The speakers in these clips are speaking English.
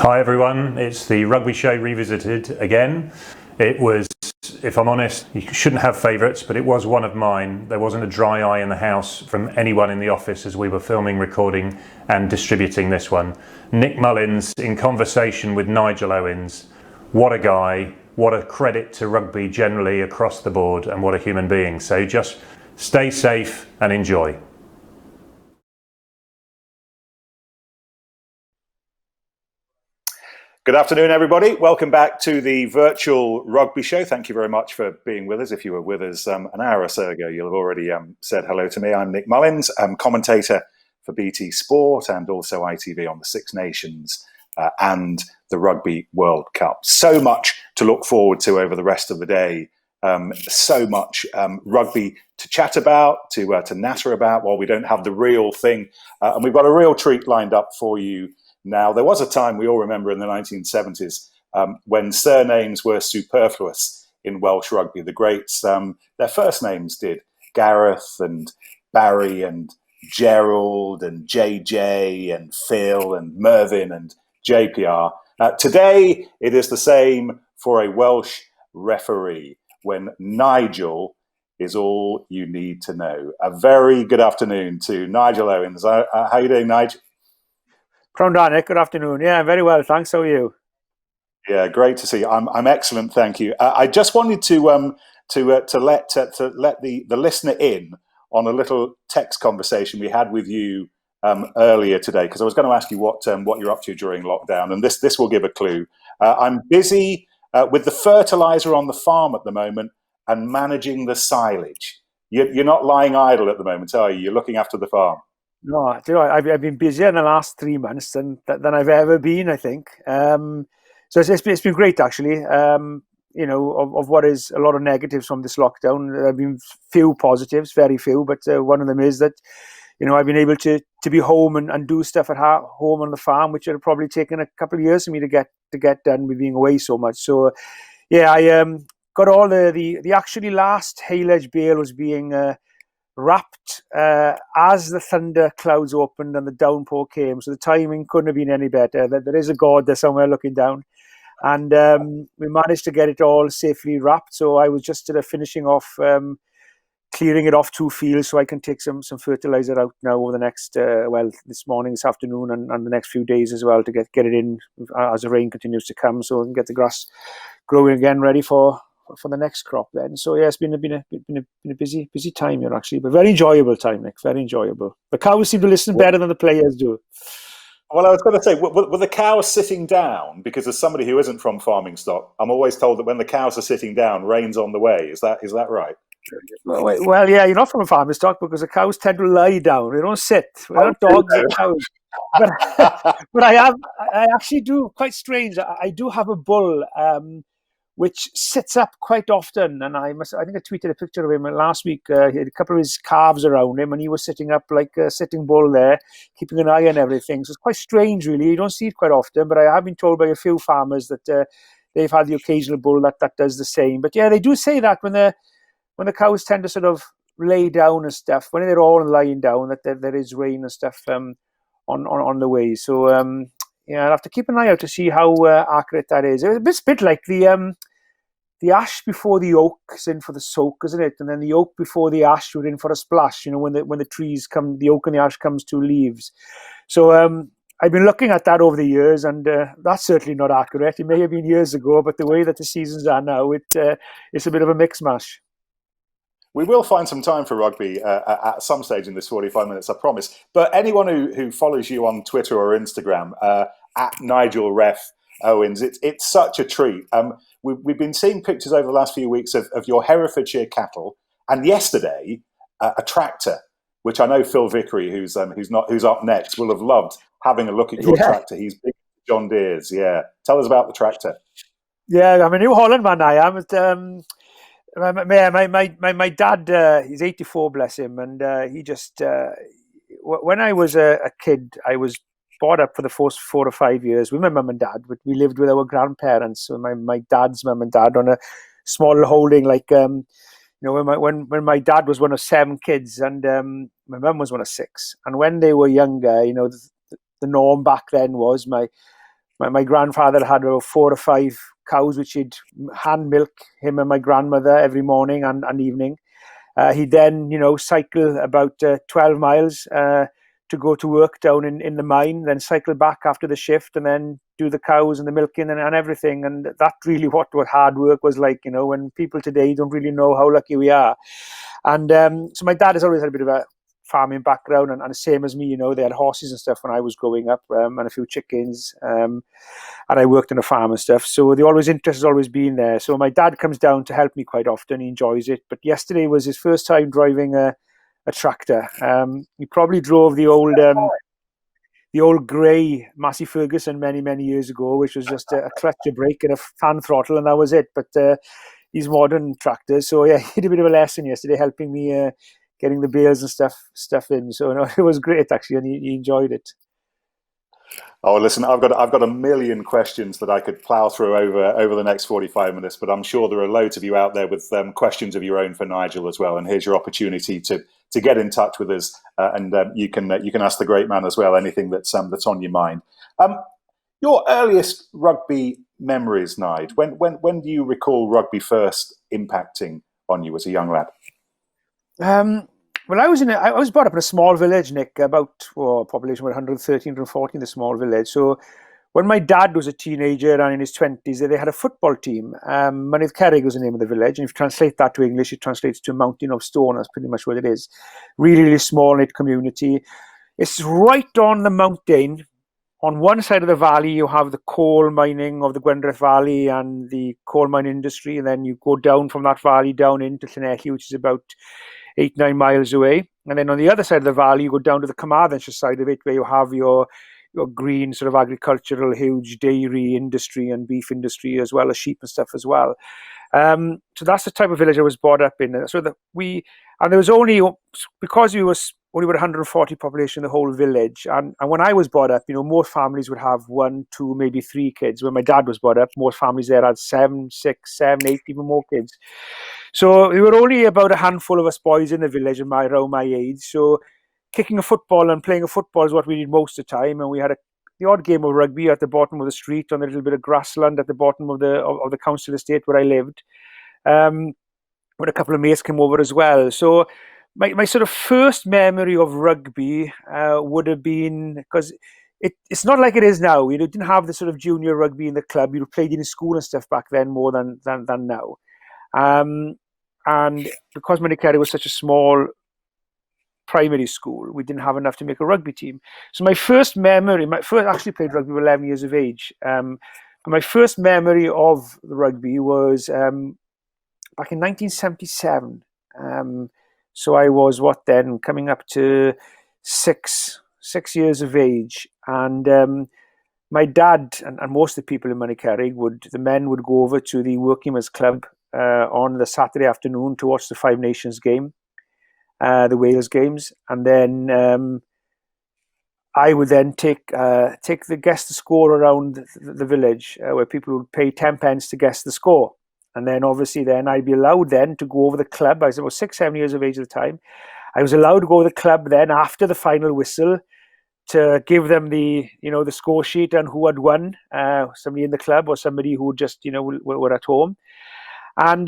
Hi everyone, it's the Rugby Show revisited again. It was, if I'm honest, you shouldn't have favourites, but it was one of mine. There wasn't a dry eye in the house from anyone in the office as we were filming, recording and distributing this one. Nick Mullins in conversation with Nigel Owens. What a guy, what a credit to rugby generally across the board, and what a human being. So just stay safe and enjoy. Good afternoon, everybody. Welcome back to the virtual Rugby Show. Thank you very much for being with us. If you were with us an hour or so ago, you'll have already said hello to me. I'm Nick Mullins. I'm commentator for BT Sport and also ITV on the Six Nations and the Rugby World Cup. So much to look forward to over the rest of the day. So much rugby to chat about, to natter about while we don't have the real thing. And we've got a real treat lined up for you. Now, there was a time we all remember in the 1970s when surnames were superfluous in Welsh rugby. The greats, their first names did. Gareth and Barry and Gerald and JJ and Phil and Mervyn and JPR. Today, it is the same for a Welsh referee when Nigel is all you need to know. A very good afternoon to Nigel Owens. How are you doing, Nigel? Nick, good afternoon. Yeah, very well, thanks. How are you? Yeah, great to see you. I'm excellent, thank you. I just wanted to let the listener in on a little text conversation we had with you earlier today, because I was going to ask you what you're up to during lockdown, and this will give a clue. I'm busy with the fertilizer on the farm at the moment and managing the silage. You're not lying idle at the moment, are you? You're looking after the farm. No, I've been busier in the last 3 months than I've ever been, I think. So it's been great, actually. Of what is a lot of negatives from this lockdown, there have been few positives, very few. But one of them is that, I've been able to be home and do stuff at home on the farm, which would have probably taken a couple of years for me to get done with being away so much. So, yeah, I got all the actually last haylage bale was being wrapped as the thunder clouds opened and the downpour came. So the timing couldn't have been any better. There is a God there somewhere looking down. And we managed to get it all safely wrapped. So I was just finishing off, clearing it off 2 fields so I can take some fertilizer out now over the next, this morning, this afternoon and the next few days as well to get it in as the rain continues to come, so we can get the grass growing again, ready for the next crop then. So yeah, it's been a busy time here actually, but very enjoyable time, Nick. Very enjoyable. The cows seem to listen better than the players do. Well, I was going to say, were the cows sitting down? Because as somebody who isn't from farming stock, I'm always told that when the cows are sitting down, rain's on the way. Is that right? Well, yeah, you're not from a farming stock because the cows tend to lie down. They don't sit. We're not dogs and cows. But I actually do, quite strange. I do have a bull which sits up quite often, and I think I tweeted a picture of him last week. He had a couple of his calves around him, and he was sitting up like a sitting bull there, keeping an eye on everything. So it's quite strange, really. You don't see it quite often, but I have been told by a few farmers that they've had the occasional bull that does the same. But yeah, they do say that when the cows tend to sort of lay down and stuff, when they're all lying down, that there is rain and stuff on the way. So yeah, I'll have to keep an eye out to see how accurate that is. It's a bit like the ash before the oak is in for the soak, isn't it? And then the oak before the ash we're in for a splash. When the trees come, the oak and the ash comes to leaves. So I've been looking at that over the years, and that's certainly not accurate. It may have been years ago, but the way that the seasons are now, it's a bit of a mix mash. We will find some time for rugby at some stage in this 45 minutes, I promise. But anyone who follows you on Twitter or Instagram, at Nigel Ref Owens, it's such a treat. We've been seeing pictures over the last few weeks of your Herefordshire cattle, and yesterday a tractor, which I know Phil Vickery, who's up next, will have loved having a look at your tractor. He's big John Deere's. Yeah, tell us about the tractor. Yeah, I'm a New Holland man. I am. My dad, he's 84, bless him, and he just when I was a kid, I was brought up for the first 4 or 5 years with my mum and dad. But we lived with our grandparents, so my dad's mum and dad on a small holding, when my dad was one of 7 kids and my mum was one of 6. And when they were younger, the norm back then was my my grandfather had about 4 or 5 cows, which he'd hand milk, him and my grandmother, every morning and evening. He'd then, cycle about 12 miles to go to work down in the mine, then cycle back after the shift, and then do the cows and the milking and everything. And that really what hard work was like, when people today don't really know how lucky we are. And so my dad has always had a bit of a farming background, and same as me, they had horses and stuff when I was growing up, and a few chickens, and I worked on a farm and stuff. So the interest has always been there. So my dad comes down to help me quite often. He enjoys it. But yesterday was his first time driving a tractor. He probably drove the old grey Massey Ferguson many years ago, which was just a clutch, a brake, and a fan throttle, and that was it. But these modern tractors, so yeah, he did a bit of a lesson yesterday, helping me getting the bales and stuff in. So it was great actually, and he enjoyed it. Oh, listen, I've got a million questions that I could plough through over the next 45 minutes, but I'm sure there are loads of you out there with questions of your own for Nigel as well. And here's your opportunity to get in touch with us, and you can ask the great man as well anything that's on your mind. Your earliest rugby memories, Nigel. When do you recall rugby first impacting on you as a young lad? Well, I was brought up in a small village, Nick, about population about 113, 114, the small village. So when my dad was a teenager and in his 20s, they had a football team. Mynydd Cerrig was the name of the village. And if you translate that to English, it translates to a mountain of stone. That's pretty much what it is. Really small knit community. It's right on the mountain. On one side of the valley, you have the coal mining of the Gwyndraeth Valley and the coal mine industry. And then you go down from that valley down into Llanelli, which is about 8-9 miles away. And then on the other side of the valley, you go down to the Carmarthenshire side of it, where you have your green sort of agricultural, huge dairy industry and beef industry, as well as sheep and stuff as well. So that's the type of village I was brought up in. So there was only, because we was only about 140 population in the whole village. And when I was brought up, most families would have 1, 2, maybe 3 kids. When my dad was brought up, most families there had 7, 6, 7, 8, even more kids. So we were only about a handful of us boys in the village around my age. So kicking a football and playing a football is what we did most of the time. And we had the odd game of rugby at the bottom of the street on a little bit of grassland at the bottom of the council estate where I lived. When a couple of mates came over as well. So my sort of first memory of rugby would have been, because it's not like it is now. You didn't have the sort of junior rugby in the club. You played in school and stuff back then more than now. And because Mynydd Cerrig was such a small primary school, we didn't have enough to make a rugby team. So my first actually played rugby at 11 years of age. But my first memory of the rugby was back in 1977. So I was coming up to 6 years of age, and my dad and most of the people in Mynydd Cerrig the men would go over to the Working Men's Club on the Saturday afternoon to watch the Five Nations game, the Wales games, and then I would then take the guess the score around the village, where people would pay 10 pence to guess the score. And then obviously then I'd be allowed then to go over the club. I was about 6, 7 years of age at the time. I was allowed to go to the club then after the final whistle to give them the score sheet and who had won, somebody in the club or somebody who just, were at home. And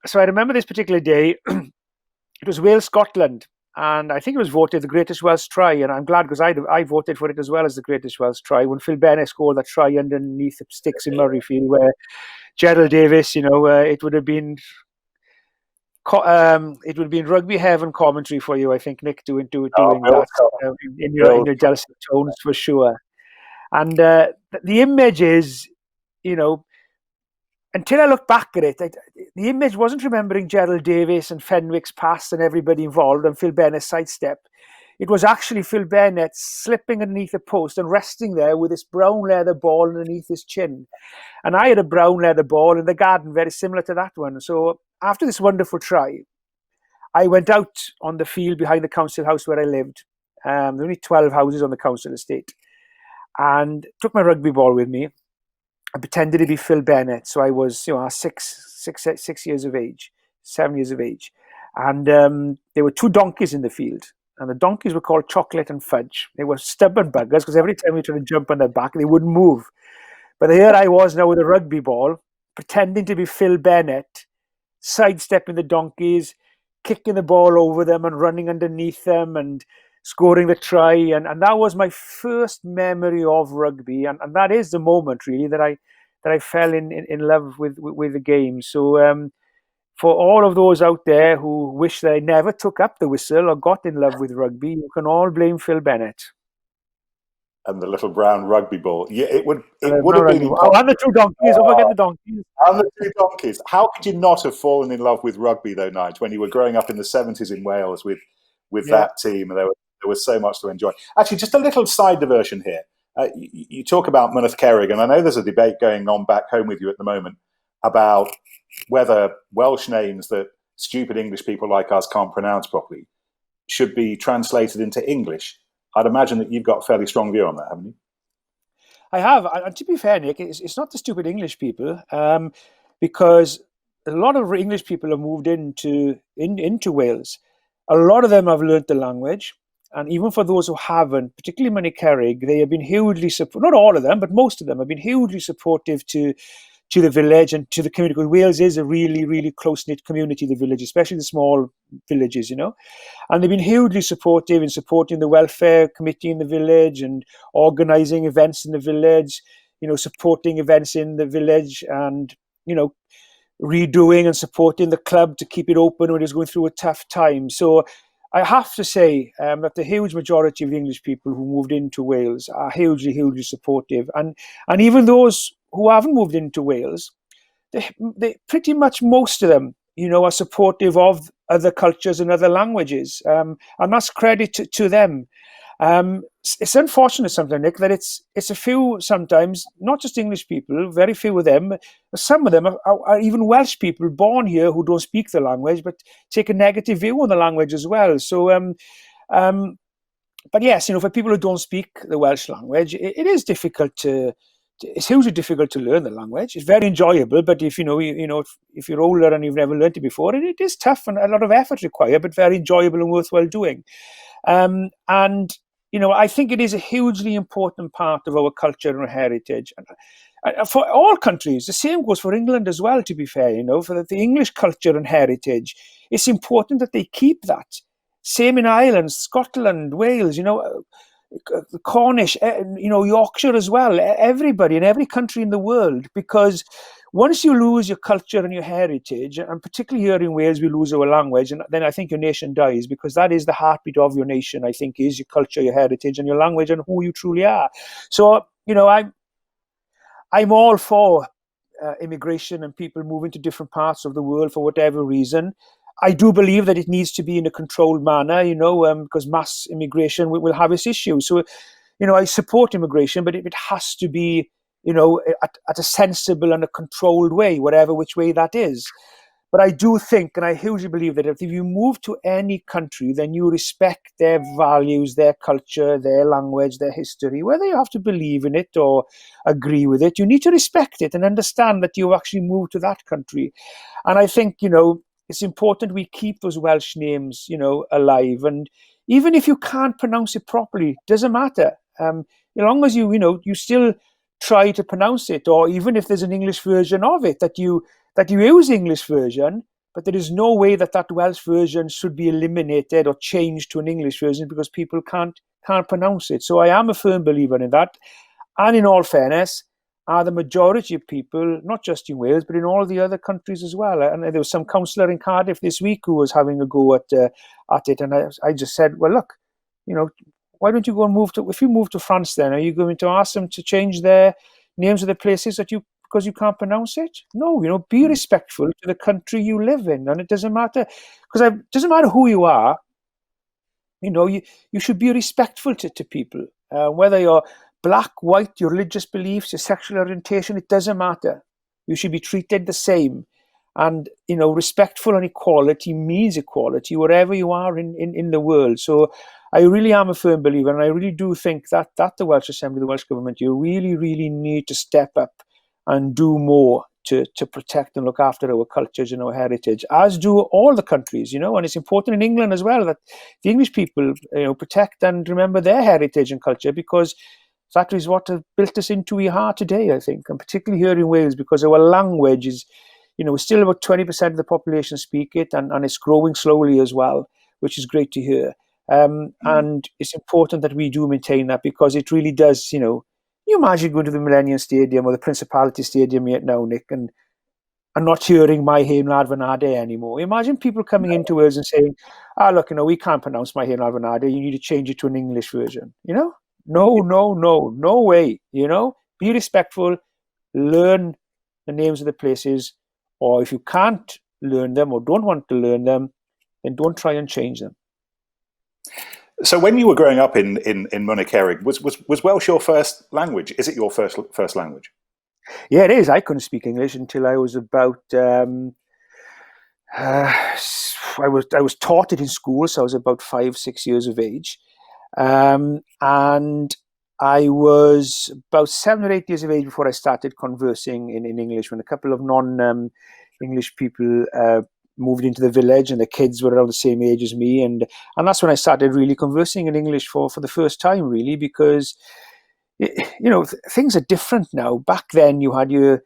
so I remember this particular day. It was Wales-Scotland. And I think it was voted the greatest Welsh try. And I'm glad, because I voted for it as well as the greatest Welsh try when Phil Bennett scored that try underneath the sticks in Murrayfield, where Gerald Davis, it would have been rugby heaven commentary for you, I think, Nick, doing that in your dulcet tones for sure. And the image is, until I look back at it, the image wasn't remembering Gerald Davis and Fenwick's pass and everybody involved and Phil Bennett's sidestep. It was actually Phil Bennett slipping underneath a post and resting there with this brown leather ball underneath his chin. And I had a brown leather ball in the garden, very similar to that one. So after this wonderful try, I went out on the field behind the council house where I lived. There were only 12 houses on the council estate. And took my rugby ball with me. I pretended to be Phil Bennett. So I was, 6 years of age, 7 years of age. And there were 2 donkeys in the field. and the donkeys were called Chocolate and Fudge. They were stubborn buggers because every time we tried to jump on their back, they wouldn't move. But here I was now with a rugby ball, pretending to be Phil Bennett, sidestepping the donkeys, kicking the ball over them and running underneath them and scoring the try. And that was my first memory of rugby. And that is the moment, really, that I fell in love with the game. So for all of those out there who wish that I never took up the whistle or got in love with rugby, you can all blame Phil Bennett. And the little brown rugby ball. Yeah, it would have been impossible. Oh, and the two donkeys. Don't forget the donkeys. And the two donkeys. How could you not have fallen in love with rugby, though, Nigel, when you were growing up in the 70s in Wales with that team? And there was so much to enjoy. Actually, just a little side diversion here. You talk about Myneth Cerrig, and I know there's a debate going on back home with you at the moment about whether Welsh names that stupid English people like us can't pronounce properly should be translated into English. I'd imagine that you've got a fairly strong view on that, haven't you? I have. And to be fair, Nick, it's not the stupid English people, because a lot of English people have moved into Wales. A lot of them have learnt the language. And even for those who haven't, particularly Myneth Cerrig, they have been hugely supportive. Not all of them, but most of them have been hugely supportive to the village and to the community. Because Wales is a really, really close-knit community, the village, especially the small villages, you know. And they've been hugely supportive in supporting the welfare committee in the village and organising events in the village, you know, supporting events in the village and, you know, redoing and supporting the club to keep it open when it was going through a tough time. So I have to say that the huge majority of the English people who moved into Wales are hugely, hugely supportive. And even those who haven't moved into Wales, they pretty much, most of them, you know, are supportive of other cultures and other languages. And that's credit to them. It's unfortunate sometimes, Nick, that it's a few sometimes, not just English people, very few of them. Some of them are even Welsh people born here who don't speak the language, but take a negative view on the language as well. So, but yes, you know, for people who don't speak the Welsh language, it is difficult it's hugely difficult to learn the language. It's very enjoyable, but if if you're older and you've never learned it before, it is tough and a lot of effort required, but very enjoyable and worthwhile doing. And you know, I think it is a hugely important part of our culture and heritage. And for all countries, the same goes for England as well, to be fair, you know, for the English culture and heritage. It's important that they keep that. Same in Ireland, Scotland, Wales, you know, the Cornish, you know, Yorkshire as well, everybody in every country in the world, because once you lose your culture and your heritage, and particularly here in Wales, we lose our language, and then I think your nation dies, because that is the heartbeat of your nation, I think, is your culture, your heritage, and your language, and who you truly are. So, you know, I'm all for immigration and people moving to different parts of the world for whatever reason. I do believe that it needs to be in a controlled manner, you know, because mass immigration will have its issues. So, you know, I support immigration, but it has to be, you know, at a sensible and a controlled way, which way that is. But I do think, and I hugely believe, that if you move to any country, then you respect their values, their culture, their language, their history, whether you have to believe in it or agree with it. You need to respect it and understand that you actually moved to that country. And I think, you know, it's important we keep those Welsh names, you know, alive. And even if you can't pronounce it properly, doesn't matter. As long as you still try to pronounce it, or even if there's an English version of it, that you use the English version, but there is no way that Welsh version should be eliminated or changed to an English version because people can't pronounce it. So I am a firm believer in that. And in all fairness, are the majority of people, not just in Wales, but in all the other countries as well. And there was some councillor in Cardiff this week who was having a go at it. And I just said, well, look, you know, why don't you go and if you move to France, then are you going to ask them to change their names of the places because you can't pronounce it? No, you know, be respectful to the country you live in. And it doesn't matter, because it doesn't matter who you are. You know, you should be respectful to people, whether you're black, white, your religious beliefs, your sexual orientation, it doesn't matter. You should be treated the same. And, you know, respectful and equality means equality wherever you are in the world. So I really am a firm believer, and I really do think that the Welsh Assembly, the Welsh Government, you really, really need to step up and do more to protect and look after our cultures and our heritage, as do all the countries, and it's important in England as well that the English people, protect and remember their heritage and culture, because that is what has built us into who we are today, I think, and particularly here in Wales, because our language is, still about 20% of the population speak it, and it's growing slowly as well, which is great to hear. And it's important that we do maintain that, because it really does, you imagine going to the Millennium Stadium or the Principality Stadium yet now, Nick, and not hearing my Hen Lad Vanade anymore. Imagine people coming into Wales and saying, look, we can't pronounce my Hen Lad Vanade, you need to change it to an English version, No way, Be respectful, learn the names of the places, or if you can't learn them or don't want to learn them, then don't try and change them. So when you were growing up in Munich Erig, was Welsh your first language? Is it your first language? Yeah, it is. I couldn't speak English until I was about. I was taught it in school, so I was about 5-6 years of age, and I was about 7 or 8 years of age before I started conversing in English. When a couple of non-English people moved into the village, and the kids were around the same age as me, and that's when I started really conversing in English for the first time, really, because things are different now. Back then, you had your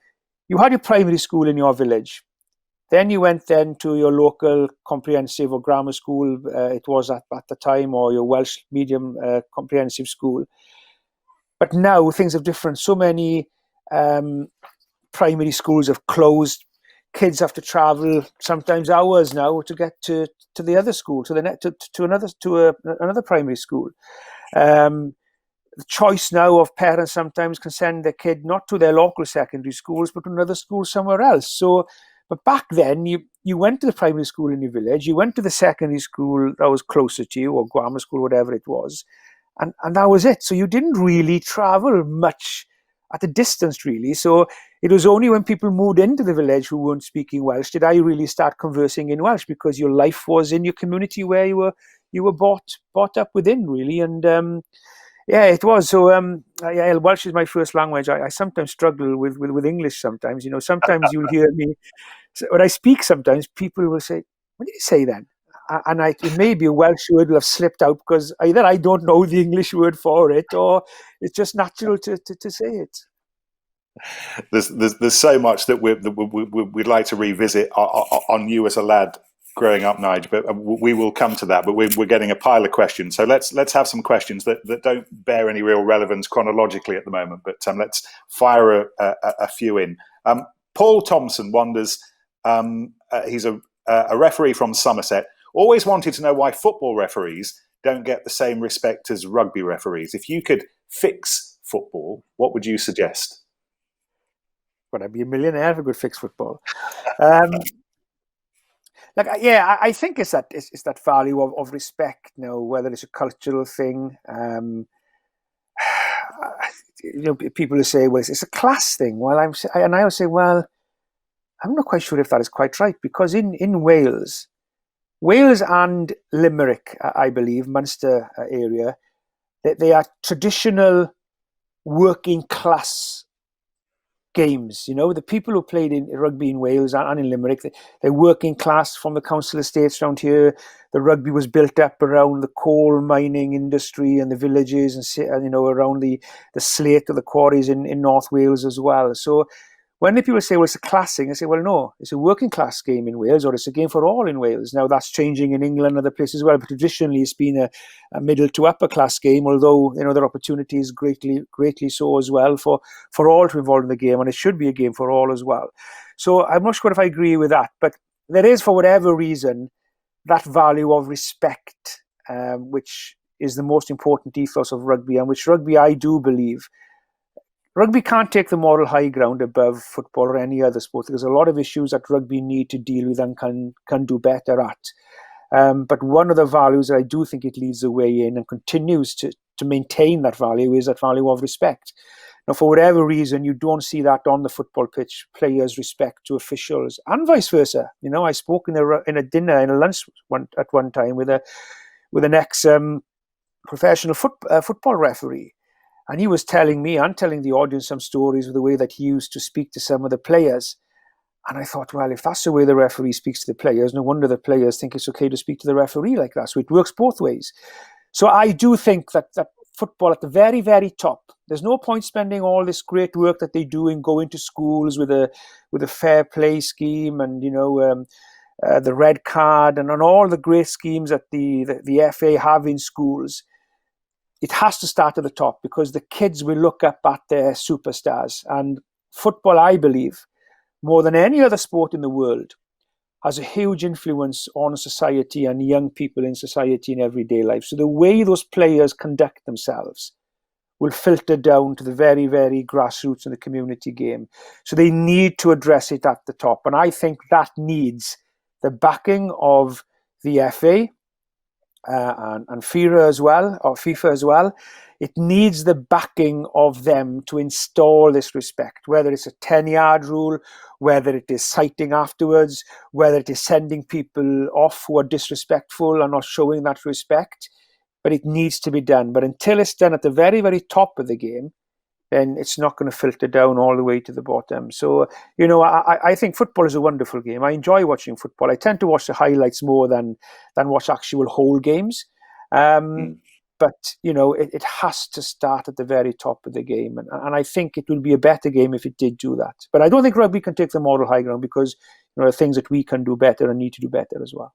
primary school in your village, then you went to your local comprehensive or grammar school, it was at the time, or your Welsh medium comprehensive school. But now things are different. So many primary schools have closed. Kids have to travel sometimes hours now to get to the other school, to another primary school. The choice now of parents sometimes can send their kid not to their local secondary schools, but to another school somewhere else. So, but back then, you went to the primary school in your village, you went to the secondary school that was closer to you, or grammar school, whatever it was, and that was it. So you didn't really travel much at a distance, really. So it was only when people moved into the village who weren't speaking Welsh did I really start conversing in Welsh, because your life was in your community where you were brought up within, really. And it was. So Welsh is my first language. I sometimes struggle with English sometimes. Sometimes you'll hear me when I speak, sometimes people will say, "What did you say then?" And it may be a Welsh word will have slipped out, because either I don't know the English word for it, or it's just natural to say it. There's so much that we'd like to revisit on you as a lad growing up, Nigel, but we will come to that. But we're getting a pile of questions, so let's have some questions that don't bear any real relevance chronologically at the moment. But let's fire a few in. Paul Thompson wonders. He's a referee from Somerset. Always wanted to know why football referees don't get the same respect as rugby referees. If you could fix football, what would you suggest? Well, I'd be a millionaire if I could fix football. I think it's that value of respect. Whether it's a cultural thing. People will say, "Well, it's a class thing." Well, I would say, well, I'm not quite sure if that is quite right, because in Wales and Limerick, I believe, Munster area, they are traditional working class games. The people who played in rugby in Wales and in Limerick, they're working class from the council estates around here. The rugby was built up around the coal mining industry and the villages, and around the slate of the quarries in North Wales as well. So when the people say, well, it's a class thing, I say, well, no, it's a working class game in Wales, or it's a game for all in Wales. Now, that's changing in England and other places as well, but traditionally it's been a middle to upper class game, although, there are opportunities greatly so as well for all to involve in the game, and it should be a game for all as well. So I'm not sure if I agree with that, but there is, for whatever reason, that value of respect, which is the most important ethos of rugby, and which rugby, I do believe, rugby can't take the moral high ground above football or any other sport. There's a lot of issues that rugby need to deal with and can do better at. But one of the values that I do think it leads the way in and continues to maintain that value is that value of respect. Now, for whatever reason, you don't see that on the football pitch, players' respect to officials, and vice versa. I spoke in a dinner, in a lunch at one time with an ex professional football referee. And he was telling me and telling the audience some stories of the way that he used to speak to some of the players. And I thought, well, if that's the way the referee speaks to the players, no wonder the players think it's okay to speak to the referee like that. So it works both ways. So I do think that football at the very, very top, there's no point spending all this great work that they do in going to schools with a fair play scheme and, the red card and on all the great schemes that the FA have in schools. It has to start at the top because the kids will look up at their superstars. And football, I believe, more than any other sport in the world, has a huge influence on society and young people in society in everyday life. So the way those players conduct themselves will filter down to the very, very grassroots in the community game. So they need to address it at the top. And I think that needs the backing of the FA and FIFA as well. It needs the backing of them to install this respect, whether it's a 10-yard rule, whether it is citing afterwards, whether it is sending people off who are disrespectful and not showing that respect. But it needs to be done. But until it's done at the very, very top of the game, then it's not going to filter down all the way to the bottom. So, I think football is a wonderful game. I enjoy watching football. I tend to watch the highlights more than watch actual whole games. But, it has to start at the very top of the game. And I think it will be a better game if it did do that. But I don't think rugby can take the moral high ground because there are things that we can do better and need to do better as well.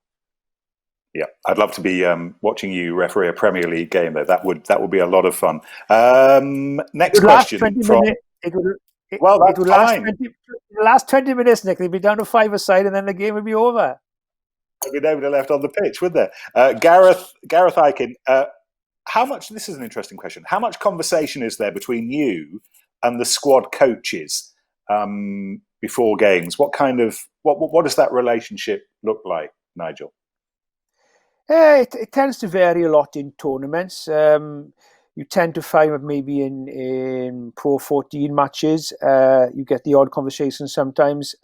Yeah, I'd love to be watching you referee a Premier League game, though. That would be a lot of fun. Next question. It would last 20 minutes, Nick. They'd be down to 5-a-side and then the game would be over. There'd be nobody left on the pitch, would there? Gareth Eichen, this is an interesting question. How much conversation is there between you and the squad coaches before games? What does that relationship look like, Nigel? It tends to vary a lot in tournaments. You tend to find that maybe in Pro 14 matches, you get the odd conversation sometimes.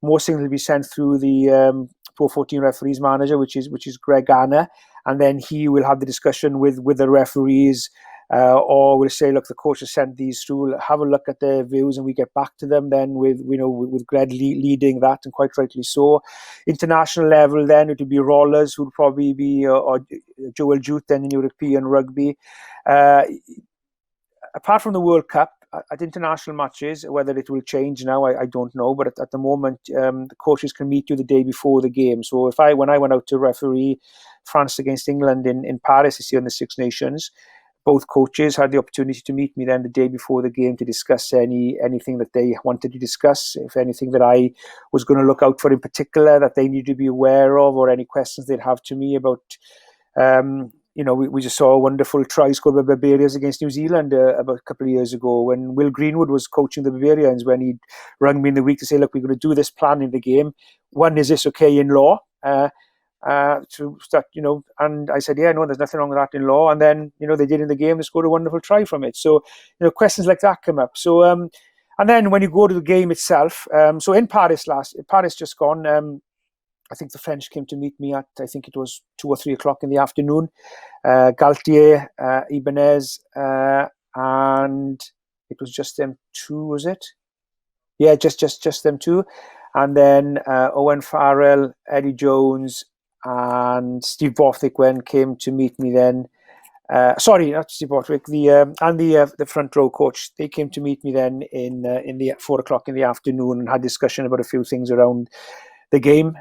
Most things will be sent through the Pro 14 referees manager, which is Greg Anna, and then he will have the discussion with the referees, or we'll say, look, the coach has sent these through, have a look at their views, and we get back to them then with Greg leading that, and quite rightly so. International level, then it would be Rollers, who would probably be, or Joel Jute then in European rugby. Apart from the World Cup, at international matches, whether it will change now, I don't know. But at the moment, the coaches can meet you the day before the game. So when I went out to referee France against England in Paris this year in the Six Nations, both coaches had the opportunity to meet me then the day before the game to discuss anything that they wanted to discuss, if anything that I was going to look out for in particular that they need to be aware of, or any questions they'd have to me about. We just saw a wonderful try scored by Barbarians against New Zealand about a couple of years ago when Will Greenwood was coaching the Barbarians, when he rang me in the week to say, look, we're going to do this plan in the game. One, is this okay in law? To start, and I said, yeah, no, there's nothing wrong with that in law. And then, they did in the game, they scored a wonderful try from it. So, questions like that come up. So, and then when you go to the game itself, so in Paris just gone, I think the French came to meet me at, I think it was 2 or 3 o'clock in the afternoon. Galtier, Ibanez, and it was just them two, was it? Yeah, just them two. And then Owen Farrell, Eddie Jones, and Steve Borthwick came to meet me then. Sorry, not Steve Borthwick. The front row coach. They came to meet me then in the 4 o'clock in the afternoon and had discussion about a few things around the game,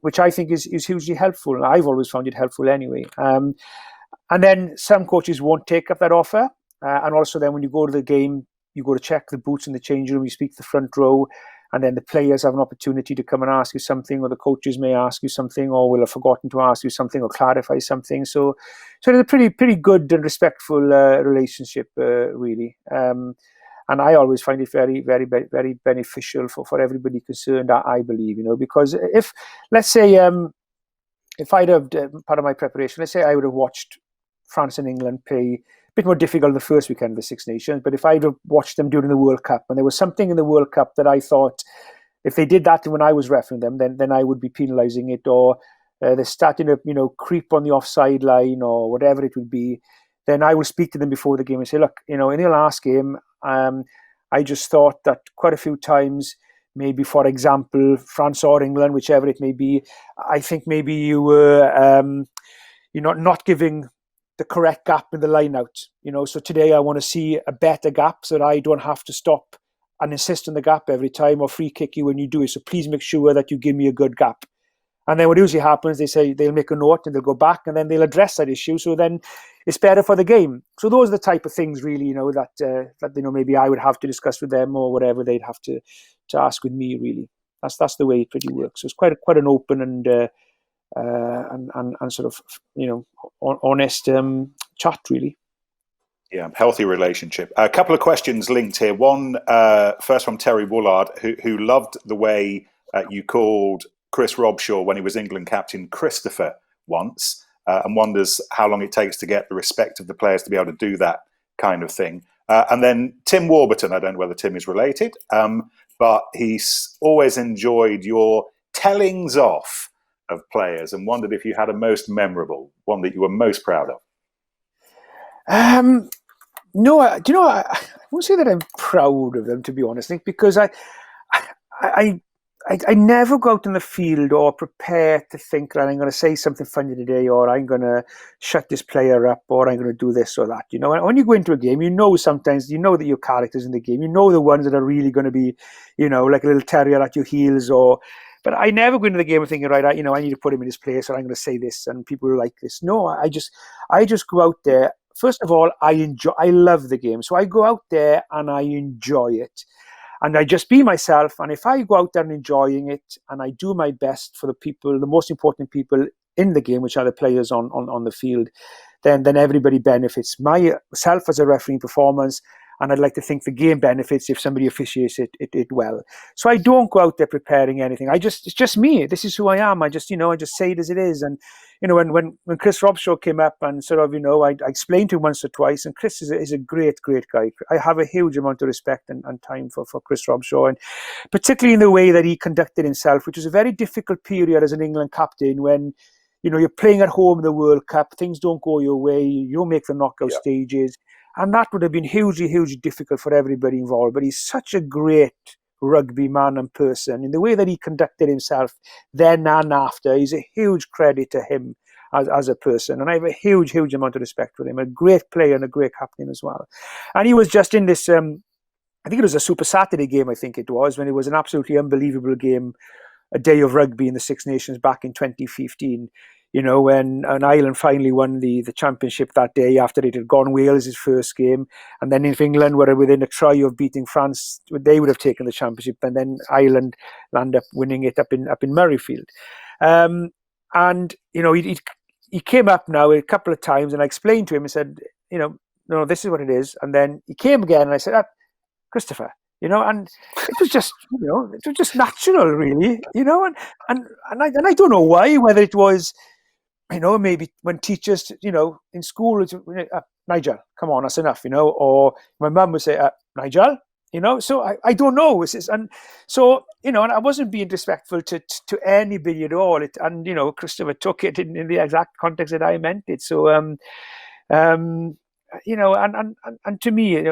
which I think is hugely helpful. I've always found it helpful anyway. And then some coaches won't take up that offer. And also then when you go to the game, you go to check the boots in the change room, you speak to the front row, and then the players have an opportunity to come and ask you something, or the coaches may ask you something, or will have forgotten to ask you something or clarify something. So it's a pretty good and respectful relationship, really. And I always find it very, very, very beneficial for everybody concerned, I believe, because if, let's say, if I'd have part of my preparation, let's say I would have watched France and England play, a bit more difficult the first weekend of the Six Nations, but if I'd have watched them during the World Cup, and there was something in the World Cup that I thought, if they did that when I was refereeing them, then I would be penalising it, or they're starting to, creep on the offside line, or whatever it would be, then I will speak to them before the game and say, look, in the last game, I just thought that quite a few times, maybe, for example, France or England, whichever it may be, I think maybe you were, not giving the correct gap in the line out. So today I want to see a better gap so that I don't have to stop and insist on the gap every time or free kick you when you do it. So please make sure that you give me a good gap. And then what usually happens, they'll make a note and they'll go back and then they'll address that issue. So then it's better for the game. So those are the type of things really, that maybe I would have to discuss with them or whatever they'd have to ask with me. Really, that's the way it pretty works. So it's quite an open and sort of honest chat really. Yeah, healthy relationship. A couple of questions linked here. One first from Terry Woolard, who loved the way you called Chris Robshaw when he was England captain Christopher once, and wonders how long it takes to get the respect of the players to be able to do that kind of thing. And then Tim Warburton, I don't know whether Tim is related, but he's always enjoyed your tellings off of players and wondered if you had a most memorable one that you were most proud of. No, I won't say that I'm proud of them, to be honest, Nick, because I never go out in the field or prepare to think that I'm going to say something funny today, or I'm going to shut this player up, or I'm going to do this or that. When you go into a game, sometimes that your characters in the game, the ones that are really going to be, like a little terrier at your heels, but I never go into the game thinking, right, I need to put him in his place, or I'm going to say this and people will like this. No, I just go out there. First of all, I love the game. So I go out there and I enjoy it. And I just be myself. And if I go out there and enjoying it and I do my best for the people, the most important people in the game, which are the players on the field, then everybody benefits. Myself as a refereeing performance, and I'd like to think the game benefits if somebody officiates it well. So I don't go out there preparing anything. It's just me. This is who I am. I just say it as it is. And when Chris Robshaw came up and sort of, I explained to him once or twice, and Chris is a great guy. I have a huge amount of respect and time for Chris Robshaw, and particularly in the way that he conducted himself, which was a very difficult period as an England captain when, you're playing at home in the World Cup, things don't go your way, you don't make the knockout stages. And that would have been hugely, hugely difficult for everybody involved. But he's such a great rugby man and person. In the way that he conducted himself then and after, he's a huge credit to him as a person. And I have a huge, huge amount of respect for him. A great player and a great captain as well. And he was just in this, I think it was a Super Saturday game, I think it was, when it was an absolutely unbelievable game, a day of rugby in the Six Nations back in 2015. When Ireland finally won the championship that day after it had gone Wales' first game. And then if England were within a try of beating France, they would have taken the championship. And then Ireland landed up winning it up in Murrayfield. And he came up now a couple of times and I explained to him and said, no, this is what it is. And then he came again and I said, Christopher, and it was just natural, really, and I don't know why, whether it was, maybe when teachers, in school, Nigel, come on, that's enough, or my mum would say, Nigel, so I don't know. And so, and I wasn't being disrespectful to anybody at all. Christopher took it in the exact context that I meant it. So, and to me,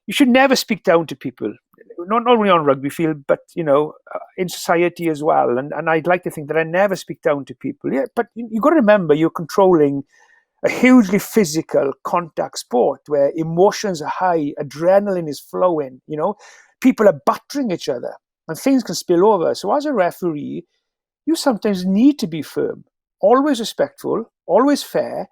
you should never speak down to people, not only on rugby field, but, in society as well. And I'd like to think that I never speak down to people. Yeah, but you've got to remember you're controlling a hugely physical contact sport where emotions are high, adrenaline is flowing, people are battering each other and things can spill over. So as a referee, you sometimes need to be firm, always respectful, always fair,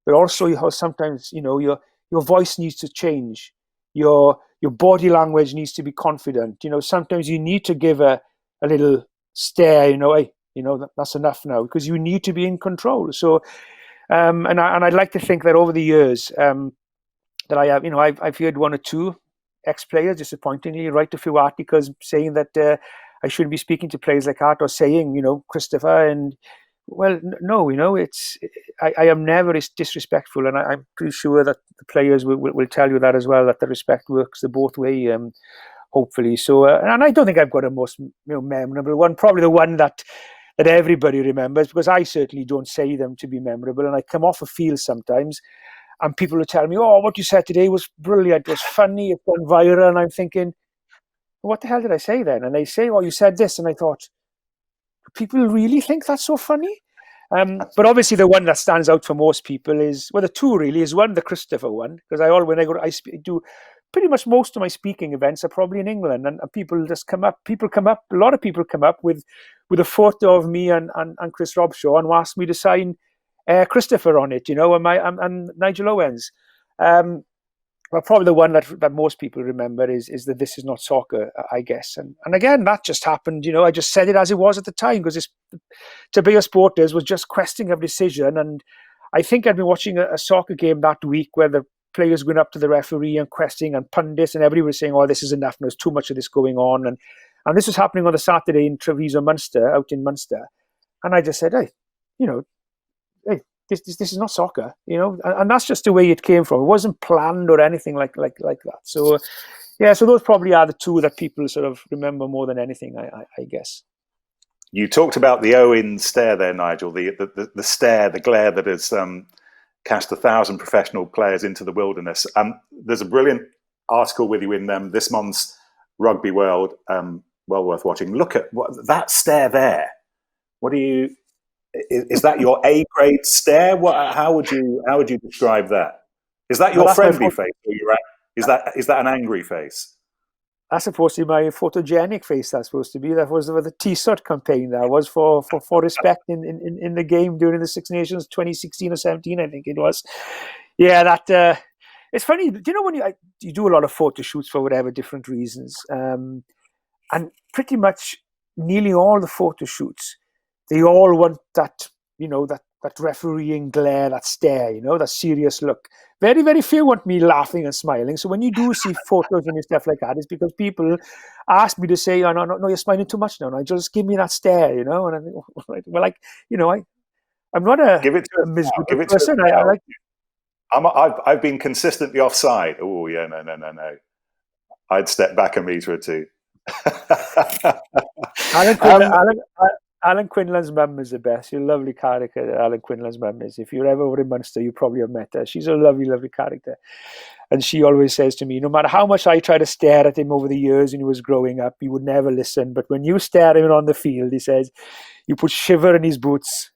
but also you have sometimes, your voice needs to change. Your body language needs to be confident. Sometimes you need to give a little stare, hey, that's enough now, because you need to be in control. So, and I'd like to think that over the years that I have, I've heard one or two ex-players disappointingly write a few articles saying that I shouldn't be speaking to players like that, or saying, Christopher, and well, no, I am never disrespectful, and I'm pretty sure that the players will tell you that as well, that the respect works the both way, hopefully. So, and I don't think I've got a most memorable one, probably the one that everybody remembers, because I certainly don't say them to be memorable, and I come off a field sometimes, and people will tell me, oh, what you said today was brilliant, it was funny, it went viral, and I'm thinking, what the hell did I say then? And they say, oh, you said this. And I thought, people really think that's so funny? But obviously the one that stands out for most people is, well, the two really is one, the Christopher one, because do pretty much most of my speaking events are probably in England, and people just come up, a lot of people come up with a photo of me and Chris Robshaw and ask me to sign Christopher on it, and Nigel Owens. But probably the one that most people remember is the This Is Not Soccer, I guess. And again, that just happened, I just said it as it was at the time, because To Be a Sporters was just questing a decision. And I think I'd been watching a soccer game that week where the players went up to the referee and questioning and pundits, and everybody was saying, oh, this is enough, and there's too much of this going on. And this was happening on the Saturday in Treviso, Munster, out in Munster. And I just said, hey, this is not soccer, and that's just the way it came from. It wasn't planned or anything like that. So, yeah, so those probably are the two that people sort of remember more than anything, I guess. You talked about the Owens stare there, Nigel, the stare, the glare that has cast 1,000 professional players into the wilderness. There's a brilliant article with you in this month's Rugby World, well worth watching. Look at that stare there. What do you... Is that your A-grade stare? How would you describe that? Is that your friendly face? Or is that an angry face? That's supposed to be my photogenic face. That's supposed to be. That was the T-shirt campaign. That was for respect in the game during the Six Nations 2016 or 17, I think it was. Yeah, that it's funny. Do you know when you do a lot of photo shoots for whatever different reasons, and pretty much nearly all the photo shoots, they all want that, that refereeing glare, that stare, that serious look. Very, very few want me laughing and smiling. So when you do see photos and stuff like that, it's because people ask me to say, oh, no, you're smiling too much now. No, just give me that stare, And I think, well, I'm not a miserable person. I've been consistently offside. Oh, yeah, no. I'd step back a metre or two. Alan Quinlan's mum is the best. She's a lovely character, Alan Quinlan's mum is. If you're ever over in Munster, you probably have met her. She's a lovely, lovely character. And she always says to me, no matter how much I try to stare at him over the years when he was growing up, he would never listen. But when you stare at him on the field, he says, you put shiver in his boots.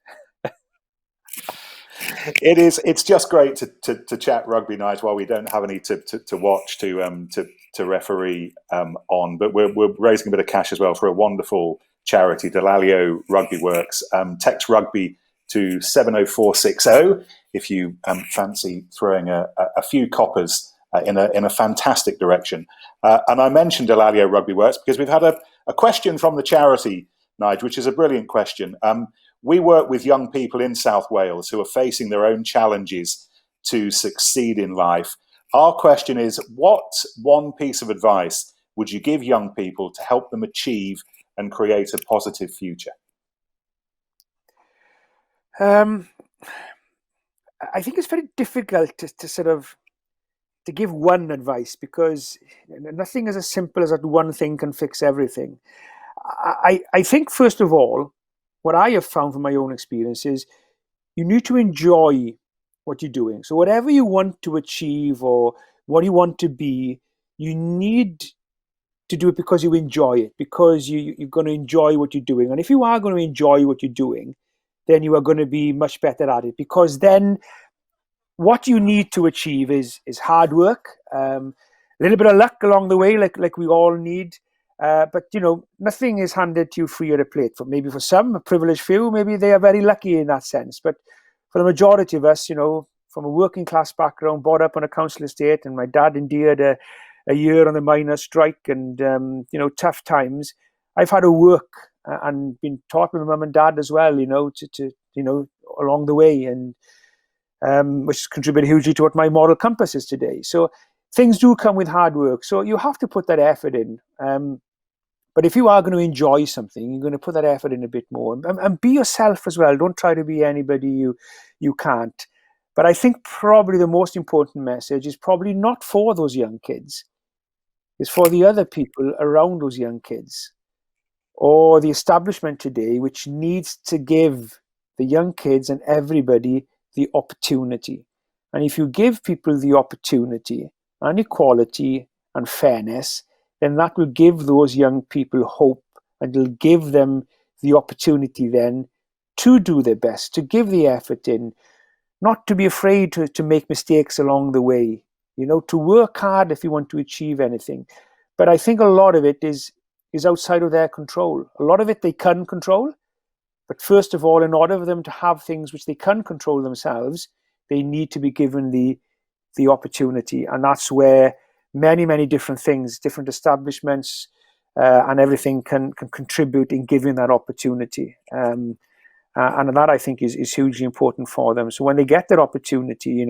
It's just great to chat rugby night while we don't have any to watch to referee on. But we're raising a bit of cash as well for a wonderful charity, Delalio Rugby Works. Text rugby to 70460 if you fancy throwing a few coppers in a fantastic direction. And I mentioned Delalio Rugby Works because we've had a question from the charity, Nigel, which is a brilliant question. We work with young people in South Wales who are facing their own challenges to succeed in life. Our question is, what one piece of advice would you give young people to help them achieve and create a positive future? I think it's very difficult to give one advice, because nothing is as simple as that one thing can fix everything. I think, first of all, what I have found from my own experience is you need to enjoy what you're doing. So whatever you want to achieve or what you want to be, you need to do it because you enjoy it, because you're going to enjoy what you're doing. And if you are going to enjoy what you're doing, then you are going to be much better at it, because then what you need to achieve is hard work, a little bit of luck along the way, like we all need. But, nothing is handed to you free on a plate. Maybe for some, a privileged few, maybe they are very lucky in that sense. But for the majority of us, from a working class background, brought up on a council estate, and my dad endured a year on the miners' strike and, tough times. I've had to work and been taught by my mum and dad as well, to along the way, and which has contributed hugely to what my moral compass is today. So things do come with hard work. So you have to put that effort in. But if you are going to enjoy something, you're going to put that effort in a bit more, and be yourself as well. Don't try to be anybody you can't. But I think probably the most important message is probably not for those young kids. It's for the other people around those young kids, or the establishment today, which needs to give the young kids and everybody the opportunity. And if you give people the opportunity and equality and fairness, then that will give those young people hope, and it'll give them the opportunity then to do their best, to give the effort in, not to be afraid to make mistakes along the way, to work hard if you want to achieve anything. But I think a lot of it is outside of their control. A lot of it they can control. But first of all, in order for them to have things which they can control themselves, they need to be given the opportunity. And that's where many, many different things, different establishments and everything can contribute in giving that opportunity. And that, I think, is hugely important for them. So when they get that opportunity,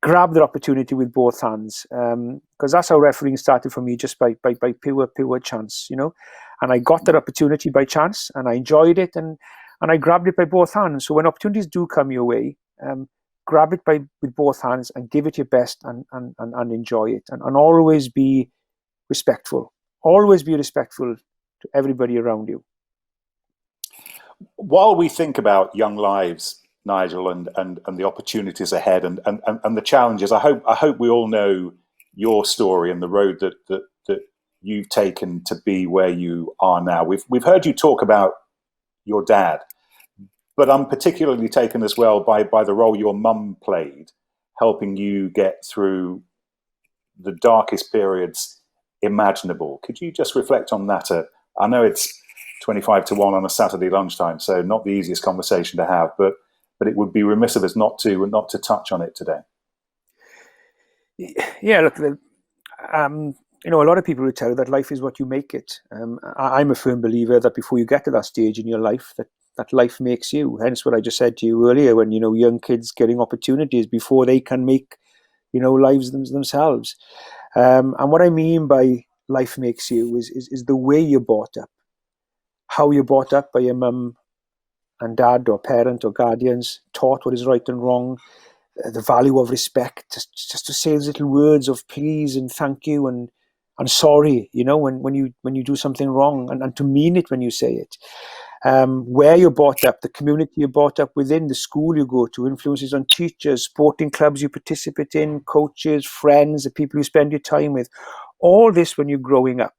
grab that opportunity with both hands, because that's how refereeing started for me, just by pure chance, and I got that opportunity by chance, and I enjoyed it, and I grabbed it by both hands. So when opportunities do come your way, grab it with both hands and give it your best, and enjoy it, and always be respectful. Always be respectful to everybody around you. While we think about young lives, Nigel, and the opportunities ahead and the challenges, I hope we all know your story and the road that you've taken to be where you are now. We've heard you talk about your dad, but I'm particularly taken as well by the role your mum played, helping you get through the darkest periods imaginable. Could you just reflect on that? I know it's 25 to 1 on a Saturday lunchtime, so not the easiest conversation to have, but it would be remiss of us not to touch on it today. Yeah, look, a lot of people would tell you that life is what you make it. I'm a firm believer that before you get to that stage in your life, that life makes you. Hence what I just said to you earlier, when, young kids getting opportunities before they can make, lives themselves. And what I mean by life makes you is the way you're brought up, how you're brought up by your mum and dad or parent or guardians, taught what is right and wrong, the value of respect, just to say those little words of please and thank you and sorry, when you do something wrong, and to mean it when you say it. Where you're brought up, the community you're brought up within, the school you go to, influences on teachers, sporting clubs you participate in, coaches, friends, the people you spend your time with. All this, when you're growing up,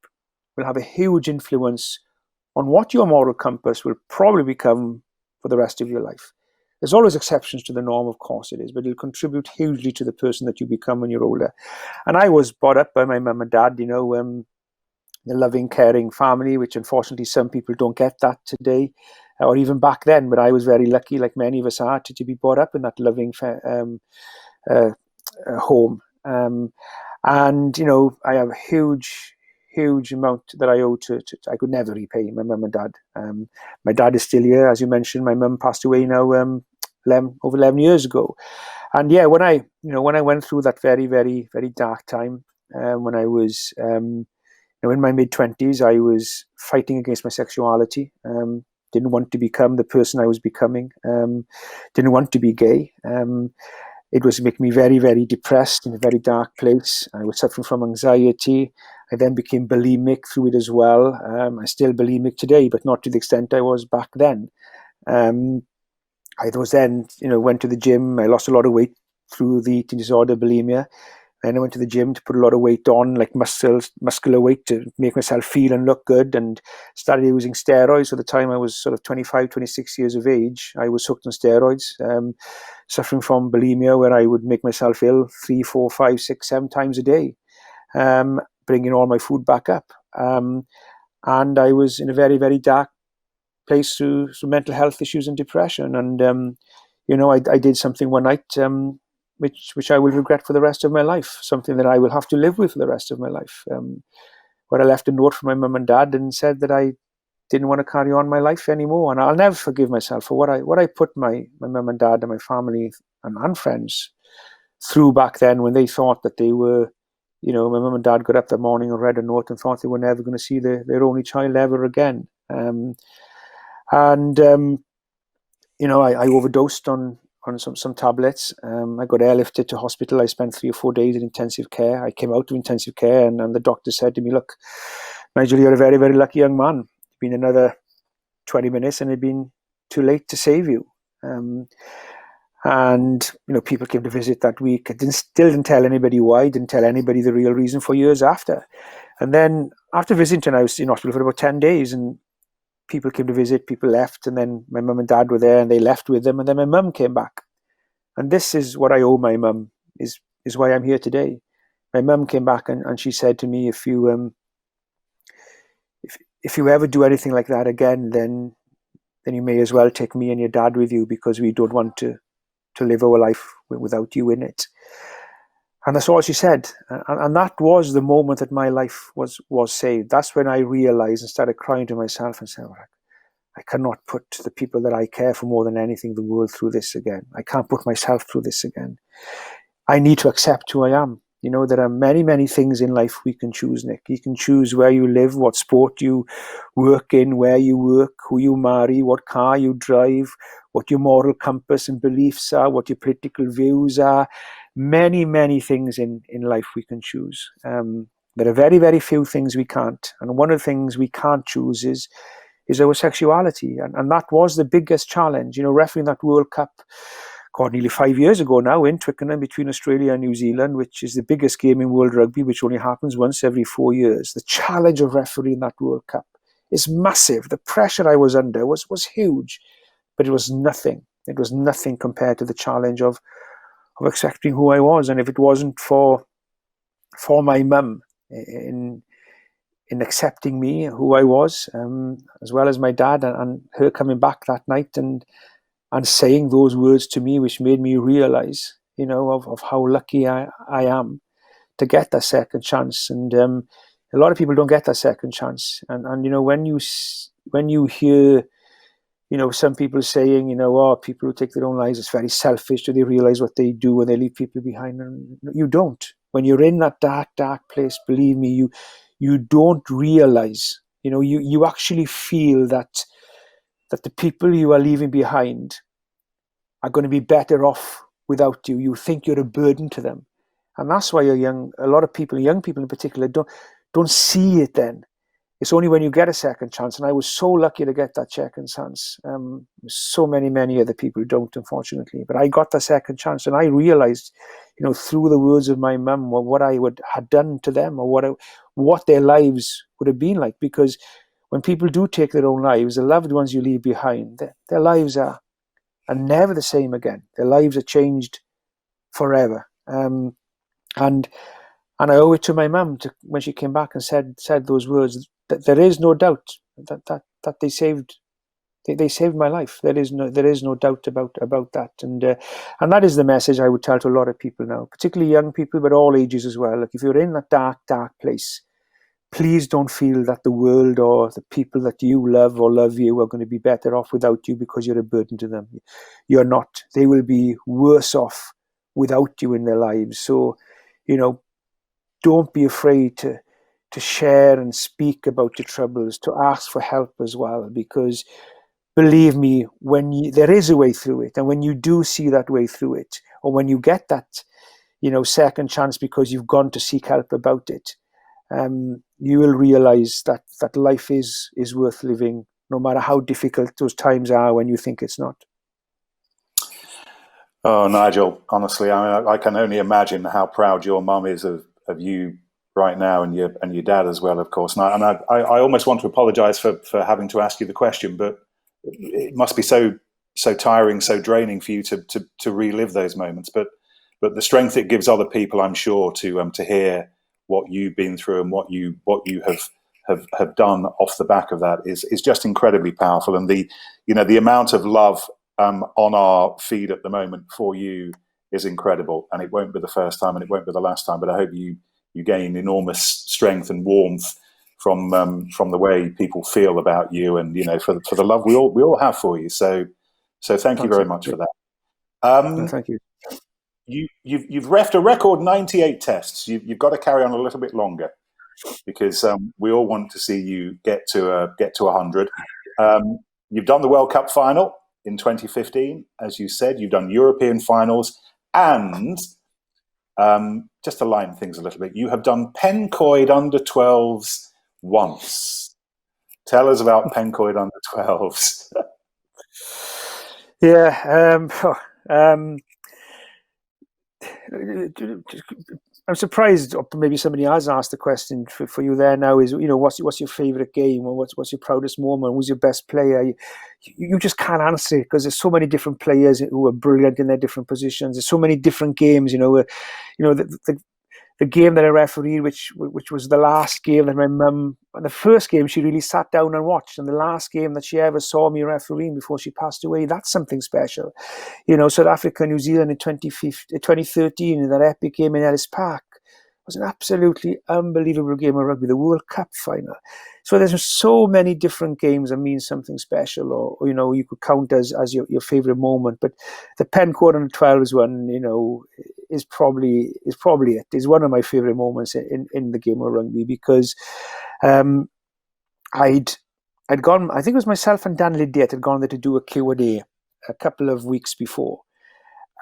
will have a huge influence on what your moral compass will probably become for the rest of your life. There's always exceptions to the norm, of course it is, but it'll contribute hugely to the person that you become when you're older. And I was brought up by my mum and dad, a loving, caring family, which unfortunately some people don't get that today, or even back then. But I was very lucky, like many of us are, to be brought up in that loving home. And, I have a huge amount that I owe to I could never repay my mum and dad. My dad is still here, as you mentioned. My mum passed away now over 11 years ago. And yeah, when I went through that very, very, very dark time, when I was in my mid-20s, I was fighting against my sexuality. Didn't want to become the person I was becoming. Didn't want to be gay. It was making me very, very depressed, in a very dark place. I was suffering from anxiety. I then became bulimic through it as well. I'm still bulimic today, but not to the extent I was back then. I was then, went to the gym. I lost a lot of weight through the eating disorder, bulimia. And I went to the gym to put a lot of weight on, like muscular weight, to make myself feel and look good, and started using steroids. So the time I was sort of 25, 26 years of age, I was hooked on steroids, suffering from bulimia, where I would make myself ill 3, 4, 5, 6, 7 times a day, bringing all my food back up. And I was in a very, very dark place through some mental health issues and depression. And, I did something one night, which I will regret for the rest of my life, something that I will have to live with for the rest of my life, where I left a note for my mum and dad and said that I didn't want to carry on my life anymore. And I'll never forgive myself for what I put my mum and dad and my family and friends through back then, when they thought that they were, my mum and dad got up that morning and read a note and thought they were never going to see their only child ever again. I overdosed on some tablets. I got airlifted to hospital. I spent 3 or 4 days in intensive care. I came out of intensive care, and the doctor said to me, "Look, Nigel, you're a very, very lucky young man. It's been another 20 minutes and it'd been too late to save you." And people came to visit that week. I still didn't tell anybody why. Didn't tell anybody the real reason for years after. And then after visiting, I was in hospital for about 10 days, and people came to visit, people left, and then my mum and dad were there and they left with them, and then my mum came back. And this is what I owe my mum, is why I'm here today. My mum came back and she said to me, if you ever do anything like that again, then you may as well take me and your dad with you, because we don't want to live our life without you in it. And that's all she said. And that was the moment that my life was saved. That's when I realized and started crying to myself and said, I cannot put the people that I care for more than anything in the world through this again. I can't put myself through this again. I need to accept who I am. You know, there are many, many things in life we can choose, Nick. You can choose where you live, what sport you work in, where you work, who you marry, what car you drive, what your moral compass and beliefs are, what your political views are. Many, many things in life we can choose. There are very, very few things we can't. And one of the things we can't choose is our sexuality. And that was the biggest challenge. You know, refereeing that World Cup, God, nearly 5 years ago now, in Twickenham between Australia and New Zealand, which is the biggest game in world rugby, which only happens once every 4 years. The challenge of refereeing that World Cup is massive. The pressure I was under was huge, but it was nothing. It was nothing compared to the challenge of accepting who I was. And if it wasn't for my mum in accepting me, who I was, as well as my dad, and her coming back that night and saying those words to me, which made me realize, you know, of how lucky I am to get that second chance. And a lot of people don't get that second chance. And you know, when you hear, you know, some people saying, you know, oh, people who take their own lives, it's very selfish. Do they realize what they do when they leave people behind? And you don't. When you're in that dark, dark place, believe me, you don't realize, you know, you actually feel that the people you are leaving behind are going to be better off without you. You think you're a burden to them. And that's why a lot of people, young people in particular, don't see it then. It's only when you get a second chance. And I was so lucky to get that second chance. So many other people don't, unfortunately. But I got the second chance, and I realized, you know, through the words of my mum, what I had done to them, or what their lives would have been like. Because when people do take their own lives, the loved ones you leave behind, their lives are never the same again. Their lives are changed forever. And I owe it to my mum when she came back and said those words, that there is no doubt that they saved my life. There is no doubt about that. And that is the message I would tell to a lot of people now, particularly young people, but all ages as well. Like, if you're in that dark place, please don't feel that the world or the people that you love or love you are going to be better off without you because you're a burden to them. You're not. They will be worse off without you in their lives. So, you know, don't be afraid to share and speak about your troubles, to ask for help as well, because believe me, there is a way through it. And when you do see that way through it, or when you get that, you know, second chance because you've gone to seek help about it, you will realize that life is worth living, no matter how difficult those times are when you think it's not. Oh, Nigel, honestly, I can only imagine how proud your mum is of you right now, and your dad as well, of course. And I almost want to apologize for having to ask you the question, but it must be so tiring, so draining for you to relive those moments. But the strength it gives other people, I'm sure, to hear what you've been through and what you have done off the back of that is just incredibly powerful. And the amount of love on our feed at the moment for you is incredible. And it won't be the first time, and it won't be the last time. But I hope you gain enormous strength and warmth from the way people feel about you, and for the love we all have for you. So thank you very much for that. Thank you. You've refed a record 98 tests. You've got to carry on a little bit longer, because we all want to see you get to 100. You've done the World Cup final in 2015, as you said. You've done European finals, and just to line things a little bit, you have done Pencoed under 12s once. Tell us about Pencoed under 12s. Yeah. I'm surprised, or maybe somebody has asked the question for you there now, is, what's your favourite game, or what's your proudest moment, who's your best player? You just can't answer it, because there's so many different players who are brilliant in their different positions. There's so many different games, the game that I refereed, which was the last game that my mum, the first game she really sat down and watched, and the last game that she ever saw me refereeing before she passed away. That's something special. South Africa, New Zealand in 2013, in that epic game in Ellis Park, was an absolutely unbelievable game of rugby, the World Cup final. So there's so many different games that mean something special, or you could count as your favourite moment. But the Pencoed and the 12s one, is probably it. Is one of my favourite moments in the game of rugby, because I'd gone. I think it was myself and Dan Lydiate had gone there to do a Q&A a couple of weeks before,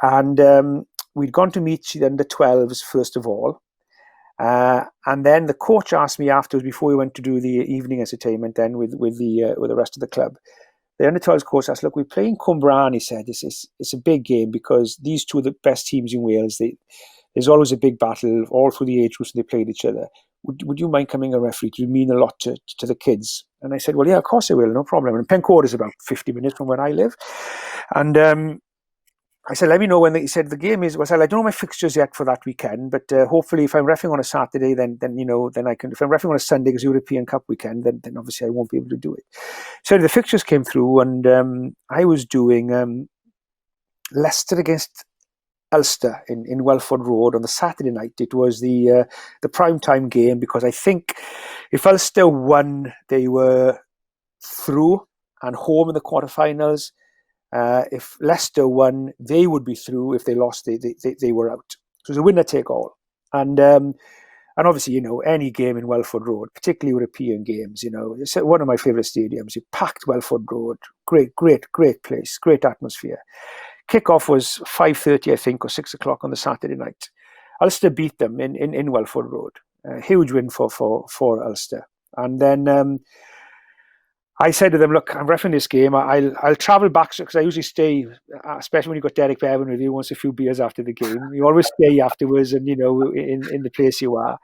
and we'd gone to meet the under 12s first of all. And then the coach asked me afterwards, before we went to do the evening entertainment then with the rest of the club, the under 12s coach asked, "Look, we're playing Cwmbran," he said. It's a big game, because these two are the best teams in Wales. There's always a big battle all through the age groups, and they played each other. Would you mind coming a referee? Do you mean a lot to the kids? And I said, well, yeah, of course I will, no problem. And Pencoed is about 50 minutes from where I live. And I said, let me know when. He said, the game is, I said, I don't know my fixtures yet for that weekend, but hopefully if I'm refereeing on a Saturday, then I can. If I'm refereeing on a Sunday, because European Cup weekend, then obviously I won't be able to do it. So the fixtures came through, and I was doing Leicester against Ulster in Welford Road on the Saturday night. It was the prime time game, because I think if Ulster won, they were through and home in the quarterfinals. If Leicester won, they would be through. If they lost, they were out. So it was a winner take all. And obviously, any game in Welford Road, particularly European games, it's one of my favourite stadiums. You packed Welford Road, great place, great atmosphere. Kickoff was 5:30, I think, or 6 o'clock on the Saturday night. Ulster beat them in Welford Road. Huge win for Ulster. And then I said to them, look, I'm refereeing this game. I'll travel back, because I usually stay, especially when you've got Derek Bevan with you, once a few beers after the game. You always stay afterwards, and, in the place you are.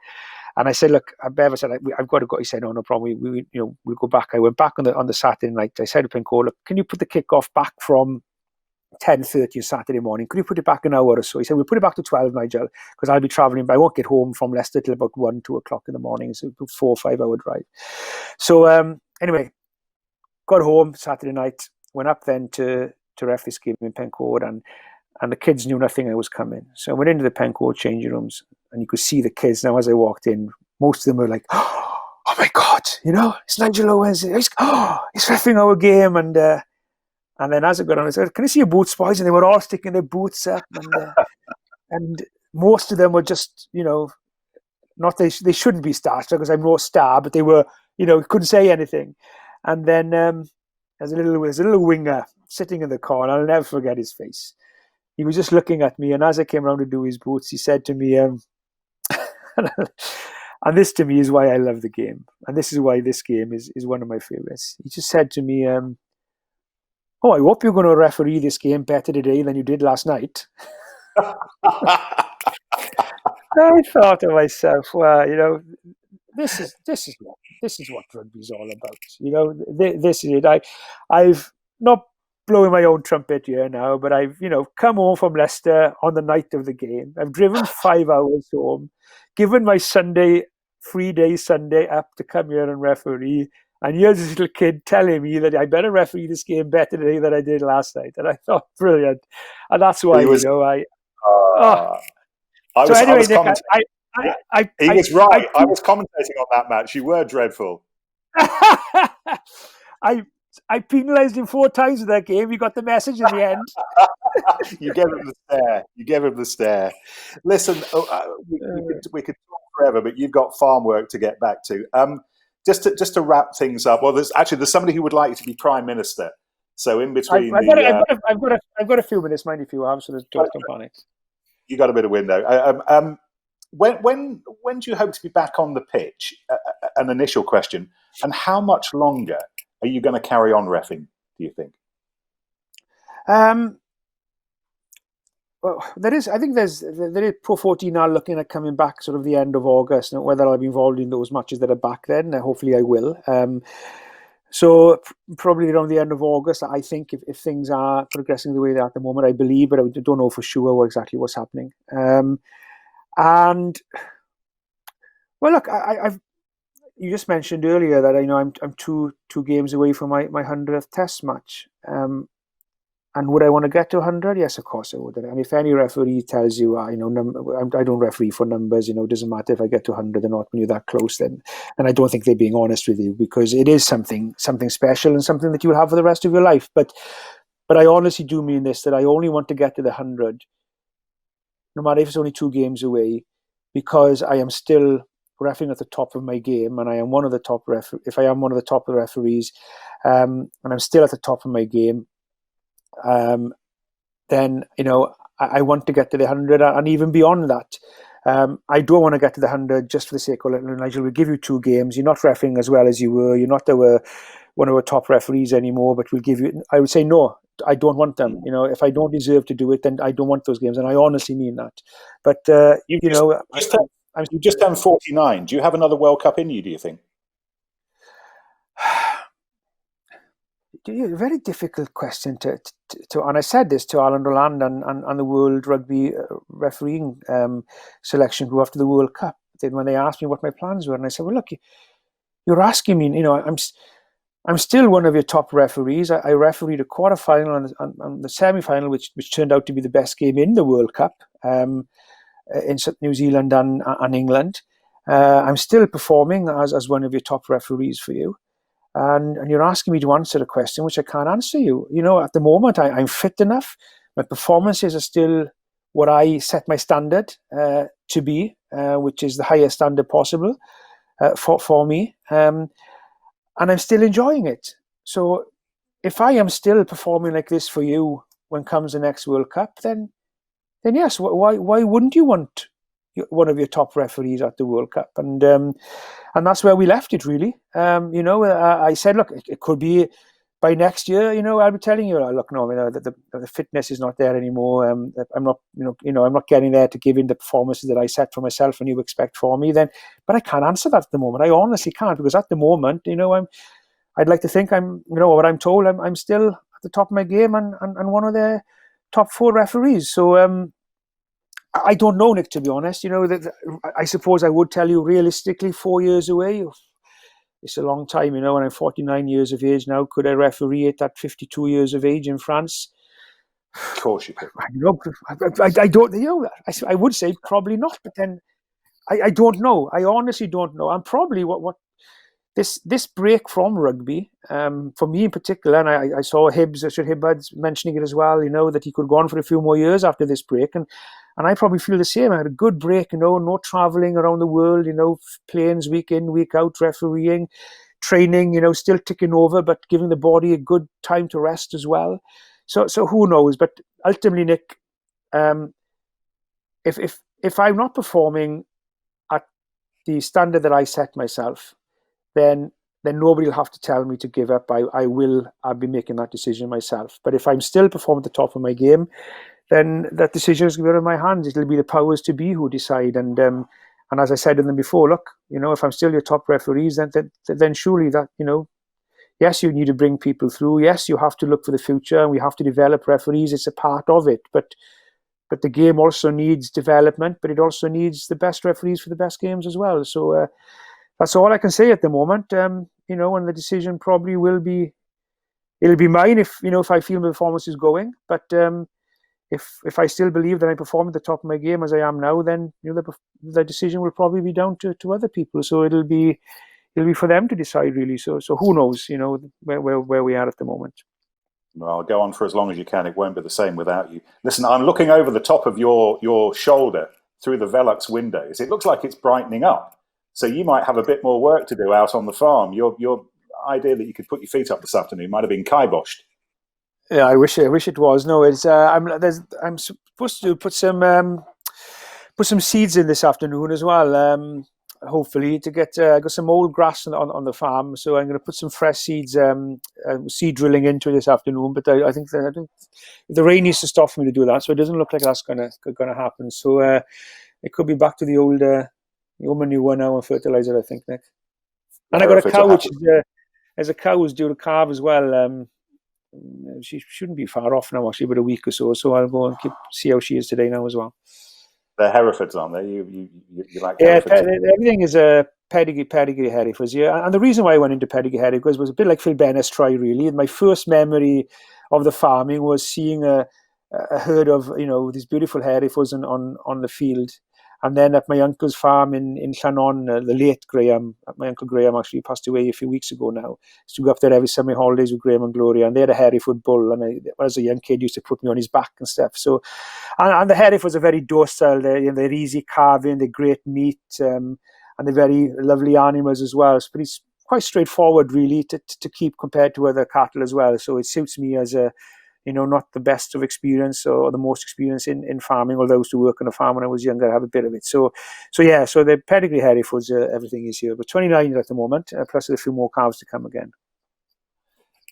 And I said, look, Bevan said, I've got to go. He said, no problem. We'll go back. I went back on the Saturday night. I said to Pencoed, look, can you put the kickoff back from 10:30 Saturday morning? Could you put it back an hour or so? He said, we'll put it back to 12, Nigel, because I'll be travelling, but I won't get home from Leicester till about 1, 2 o'clock in the morning. So it's a 4 or 5 hour drive. So anyway, got home Saturday night, went up then to ref this game in Pencoed, and the kids knew nothing I was coming. So I went into the Pencoed changing rooms, and you could see the kids. Now, as I walked in, most of them were like, oh my God, it's Nigel Owens. He's reffing our game. And then as I got on, I said, can I see your boots, boys? And they were all sticking their boots up. And most of them were just, not they shouldn't be starstruck, because I'm no star, but they were, couldn't say anything. And then there's a little winger sitting in the corner. I'll never forget his face. He was just looking at me, and as I came around to do his boots, he said to me, and this to me is why I love the game, and this is why this game is one of my favourites. He just said to me, I hope you're going to referee this game better today than you did last night. I thought to myself, well, this is what rugby's all about. This is it. I've not blowing my own trumpet here now, but I've come home from Leicester on the night of the game. I've driven 5 hours home, given my free day Sunday up to come here and referee. And here's this little kid telling me that I better referee this game better today than I did last night. And I thought, brilliant. And that's why, He was right. I was commentating on that match. You were dreadful. I penalised him 4 times in that game. He got the message in the end. You gave him the stare. Listen, we could talk forever, but you've got farm work to get back to. Just to wrap things up. Well, there's somebody who would like you to be Prime Minister. So in between, I've got a few minutes, mind if you have. So there's don't panic. You got a bit of window. When do you hope to be back on the pitch? An initial question. And how much longer are you going to carry on reffing, do you think? Well, there is. I think there is Pro 14 are looking at coming back sort of the end of August. Now, whether I'll be involved in those matches that are back then, hopefully I will. So probably around the end of August, I think if things are progressing the way they are at the moment, I believe, but I don't know for sure exactly what's happening. And well, look, I've you just mentioned earlier that I'm two games away from my 100th Test match. And would I want to get to 100? Yes, of course I would. And if any referee tells you, I don't referee for numbers, it doesn't matter if I get to 100 or not when you're that close, then I don't think they're being honest with you, because it is something special and something that you'll have for the rest of your life. But I honestly do mean this, that I only want to get to the 100, no matter if it's only 2 games away, because I am still refereeing at the top of my game, and I am one of the top if I am one of the top of the referees, and I'm still at the top of my game, then I want to get to the 100 and even beyond that. I don't want to get to the 100 just for the sake of it. Nigel, we'll give you 2 games. You're not refereeing as well as you were. You're not one of our top referees anymore, but we'll give you. I would say no. I don't want them. If I don't deserve to do it, then I don't want those games, and I honestly mean that. But you just turned 49. Do you have another World Cup in you, do you think? A very difficult question to and I said this to Alan Roland and the World Rugby refereeing selection group after the World Cup. When they asked me what my plans were, and I said, well, look, you're asking me, I'm still one of your top referees. I refereed a quarterfinal and the semi-final, which turned out to be the best game in the World Cup, in New Zealand and England. I'm still performing as one of your top referees for you. And you're asking me to answer a question which I can't answer you. At the moment, I'm fit enough. My performances are still what I set my standard to be, which is the highest standard possible for me. And I'm still enjoying it. So if I am still performing like this for you when comes the next World Cup, then yes, why wouldn't you want one of your top referees at the World Cup? And that's where we left it, really. I said, look, it could be by next year. I'll be telling you, look, no, the fitness is not there anymore. I'm not, I'm not getting there to give in the performances that I set for myself and you expect for me. Then, but I can't answer that at the moment. I honestly can't, because at the moment, I'd like to think what I'm told, I'm still at the top of my game and one of the top 4 referees. So. I don't know, Nick, to be honest. I suppose I would tell you realistically 4 years away. It's a long time, and I'm 49 years of age now. Could I referee it at 52 years of age in France? Of course you could. I don't, I would say probably not, but then I don't know. I honestly don't know. And probably what this break from rugby, for me in particular, and I saw Richard Hibbard mentioning it as well, that he could go on for a few more years after this break. And I probably feel the same. I had a good break, no traveling around the world, planes week in, week out, refereeing, training, still ticking over, but giving the body a good time to rest as well. So who knows? But ultimately, Nick, if I'm not performing at the standard that I set myself, then nobody will have to tell me to give up. I'll be making that decision myself. But if I'm still performing at the top of my game, then that decision is going to be in my hands. It'll be the powers to be who decide. And as I said to them before, look, if I'm still your top referees, then surely that, yes, you need to bring people through. Yes, you have to look for the future, and we have to develop referees. It's a part of it. But the game also needs development, but it also needs the best referees for the best games as well. So that's all I can say at the moment. And the decision probably it'll be mine if I feel my performance is going. But if I still believe that I perform at the top of my game as I am now, then the decision will probably be down to other people. So it'll be for them to decide, really. So who knows, where we are at the moment. Well, I'll go on for as long as you can. It won't be the same without you. Listen, I'm looking over the top of your shoulder through the Velux windows. It looks like it's brightening up. So you might have a bit more work to do out on the farm. Your idea that you could put your feet up this afternoon might have been kiboshed. Yeah, I wish it was. No, it's I'm supposed to put some seeds in this afternoon as well. hopefully to get I got some old grass on the farm, so I'm going to put some fresh seeds, seed drilling into it this afternoon. But I think the rain needs to stop for me to do that, so it doesn't look like that's going to happen. So it could be back to the old manure now and fertilizer, I think, Nick. And I got a cow, which is there's a cow who's due to calve as well. She shouldn't be far off now, actually, about a week or so. So I'll go and see how she is today now as well. They're Herefords, aren't they? You like Herefords? Yeah, everything is a pedigree Herefords. Yeah, and the reason why I went into pedigree Herefords was a bit like Phil Bennett's try, really. And my first memory of the farming was seeing a herd of these beautiful Herefords on the field. And then at my uncle's farm in Llannon, the late Graham, my uncle Graham actually passed away a few weeks ago now. So we go up there every summer holidays with Graham and Gloria, and they had a Hereford bull, and as a young kid used to put me on his back and stuff. So, and the Herefords are very docile. They're easy carving, they're great meat, and they're very lovely animals as well. So it's quite straightforward, really, to keep compared to other cattle as well. So it suits me as a not the best of experience or the most experience in farming, although I used to work on a farm when I was younger. I have a bit of it. So the pedigree Herefords, everything is here. But 29 at the moment, plus a few more calves to come again.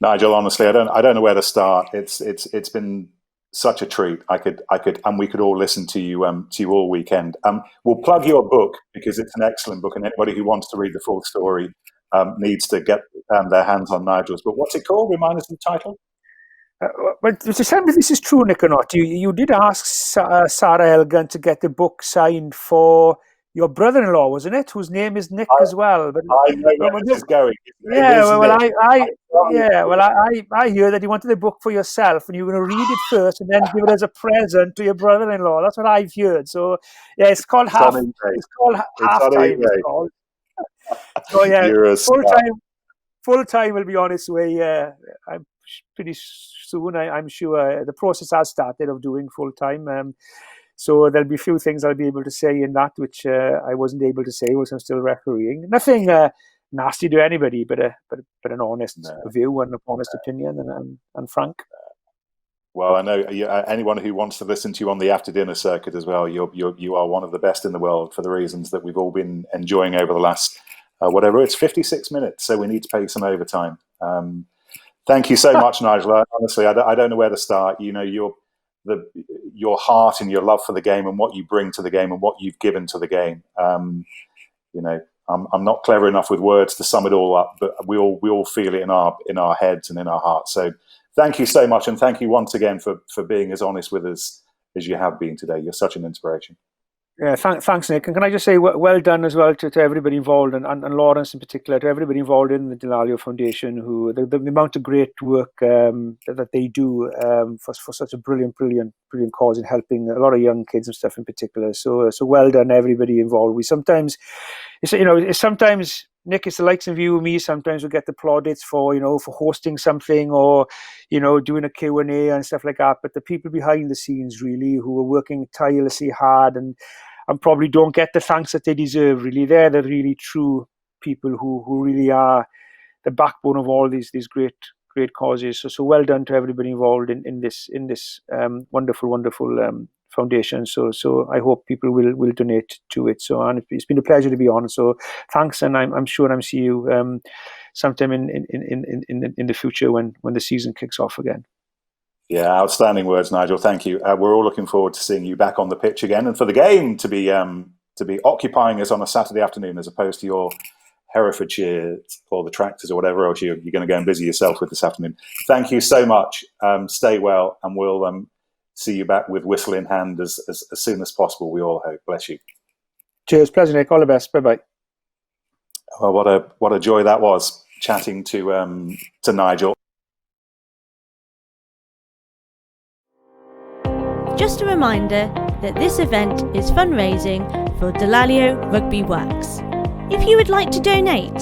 Nigel, honestly, I don't know where to start. It's been such a treat. I could, and we could all listen to you all weekend. We'll plug your book because it's an excellent book, and anybody who wants to read the full story needs to get their hands on Nigel's book. What's it called? Remind us of the title. But to tell me if this is true, Nick, or not, you did ask Sarah Elgan to get the book signed for your brother-in-law, wasn't it? Whose name is Nick as well. But I know where this is going. I hear that you wanted the book for yourself, and you were going to read it first, and then give it as a present to your brother-in-law. That's what I've heard. So yeah, it's called Half. It's called Halftime. It's called. So yeah, full time will be on its way. I'm pretty soon. I'm sure the process has started of doing full time. So there'll be a few things I'll be able to say in that which I wasn't able to say whilst I'm still refereeing. Nothing nasty to anybody, but an honest view and an honest opinion and frank. Well, I know anyone who wants to listen to you on the after dinner circuit as well. You are one of the best in the world for the reasons that we've all been enjoying over the last it's 56 minutes. So we need to pay some overtime. Thank you so much, Nigel. Honestly, I don't know where to start. Your heart and your love for the game and what you bring to the game and what you've given to the game. I'm not clever enough with words to sum it all up, but we all feel it in our heads and in our hearts. So thank you so much, and thank you once again for being as honest with us as you have been today. You're such an inspiration. Yeah, thanks, Nick. And can I just say well done as well to everybody involved, and Lawrence in particular, to everybody involved in the Delalio Foundation, who the amount of great work that they do for such a brilliant cause in helping a lot of young kids and stuff in particular. So well done, everybody involved. Sometimes Nick, it's the likes of you and me. Sometimes we get the plaudits for hosting something or doing a Q&A and stuff like that. But the people behind the scenes, really, who are working tirelessly hard and probably don't get the thanks that they deserve, really, they're the really true people who really are the backbone of all these great causes. So well done to everybody involved in this wonderful foundation. So I hope people will donate to it. So, and it's been a pleasure to be on. So thanks, and I'm sure I'm see you sometime in the future when the season kicks off again. Yeah, outstanding words, Nigel. Thank you. We're all looking forward to seeing you back on the pitch again, and for the game to be occupying us on a Saturday afternoon, as opposed to your Herefordshire or the Tractors or whatever else you're going to go and busy yourself with this afternoon. Thank you so much. Stay well, and we'll see you back with whistle in hand as soon as possible. We all hope. Bless you. Cheers, pleasure, Nick. All the best. Bye bye. Well, what a joy that was chatting to Nigel. Just a reminder that this event is fundraising for Delalio Rugby Works. If you would like to donate,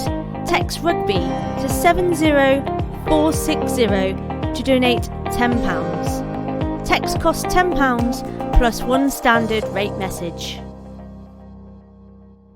text RUGBY to 70460 to donate £10. Text costs £10 plus one standard rate message.